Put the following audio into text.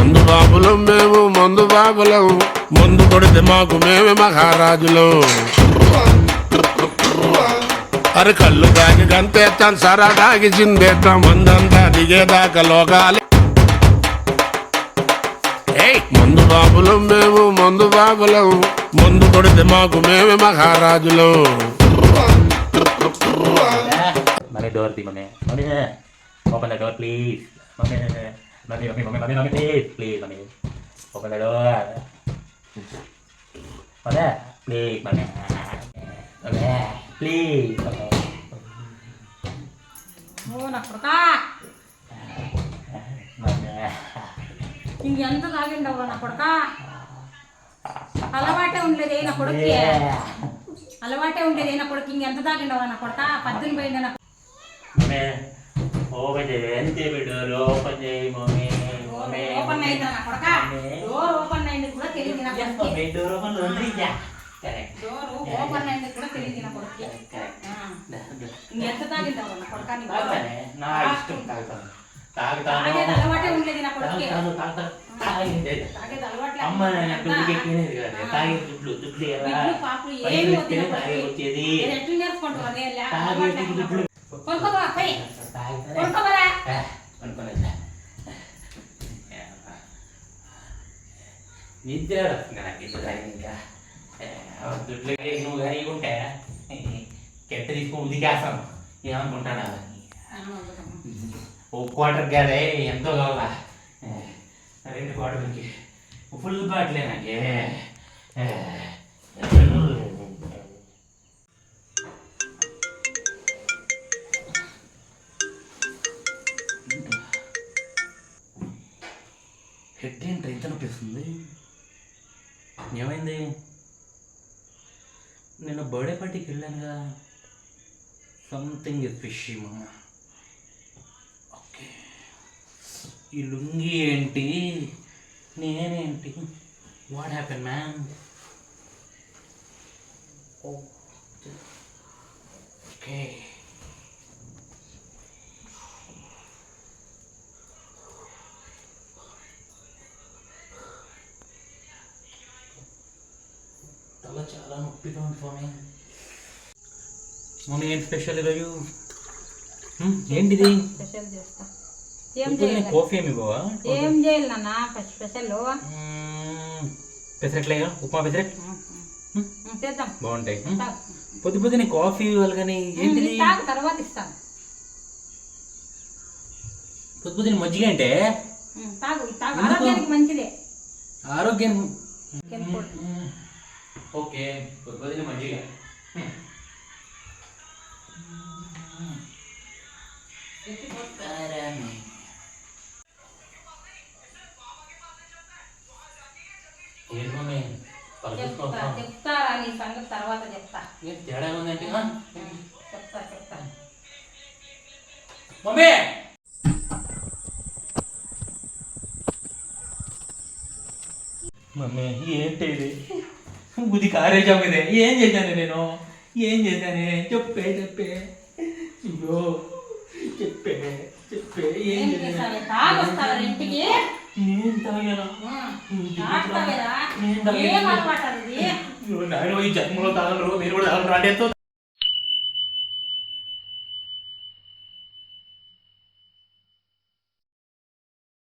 మందు బాబులం మేము మందు బాబులం, మందు కొడితే మాకు మేమే మహారాజులం. అరే కళ్ళు తాగి గంతేస్తాం, సరా తాగి చిందేస్తాం, మందంతా దిగేదాకా లోకాలి. మందు బాబులం మేము మందు బాబులం, మందు కొడితే మాకు మేమే మహారాజులం. మమ్మీ డోర్ తీ mummy, mummy open the door please, mummy mummy mummy mummy mummy mummy please please mummy open the door mummy please mummy mummy please mummy. ఓ నా కొడుకా ఇంకెంత తాగిండవు నా కొడుక, అలవాటే ఉండేది నా కొడుక్కి, అలవాటే ఉండేది నా కొడుకు. ఇంకెంత తాగిండవు నా కొడుక, పద్దుని పోయింది నా ఓపెన్ చేయి డోర్ ఓపెన్ చేయి మమ్మీ. ఓపెన్ అయిందా నా కొడుక, డోర్ ఓపెన్ అయింది కూడా తెలియదు నా కొడుకు, డోర్ ఓపెన్ డోర్ ఓపెన్ అయింది కూడా తెలియదు నా కొడుకు. ఇంకెంత తాగిండవు నా కొడుక, నా ఇష్టం తాగుతాను అలవాటే ఉండేది నా కొడుకు. నిద్ర ఇంకా నువ్వు కానీ ఉంటే కెట్ట తీసుకుని ఉదికేస్తాను ఏమనుకుంటాను. ఓ క్వార్టర్ కాదే ఎంతో కావాలా, 2 క్వార్టర్లకి ఫుల్ బాటిలే నాకే. హెడ్ ఏంటి ఎంత నొప్పిస్తుంది, ఏమైంది? నేను బర్త్డే పార్టీకి వెళ్ళానుగా, సంథింగ్ ఇస్ ఫిషీ మమ్మ. ఓకే ఈ లుంగి ఏంటి, నేనేంటి, వాట్ హ్యాపెన్ మ్యాన్? ఓకే తల చాలా నొప్పిగా ఉంది స్వామి. మమ్మీ ఏంటి స్పెషల్ ఈరోజు? ఏంటిది స్పెషల్ చేస్తా. కాఫీ ఏమి ఇవ్వవా? ఏం చేయాలి నాన్న స్పెషల్? పెసరట్లేగా, ఉప్మా పెసరట్ చేద్దాం, బాగుంటాయి. పొద్దునే కాఫీ ఇవ్వాలి కానీ ఏంటిది? తర్వాత ఇస్తాను. పొద్దునే మజ్జిగ అంటే ఆరోగ్యానికి మంచిదే. ఆరోగ్యం ఓకే, పొద్దునే మజ్జిగ. చెప్తారా నీ సంగతి తర్వాత చెప్తా. తేడా ఉందంటే చెప్తా చెప్తా. మమ్మీ మమ్మీ ఏంటి ఇది? బుద్ధి కారేజాం ఇదే. ఏం చేశాను నేను? ఏం చేశానే? చెప్పే అయ్యో చెప్పే ఏం చేశాను? ఇంటికి ఏం తాగాను? ఏం అలవాటు అది? నేను ఈ జన్మలో తాగను, మీరు కూడా తాగను.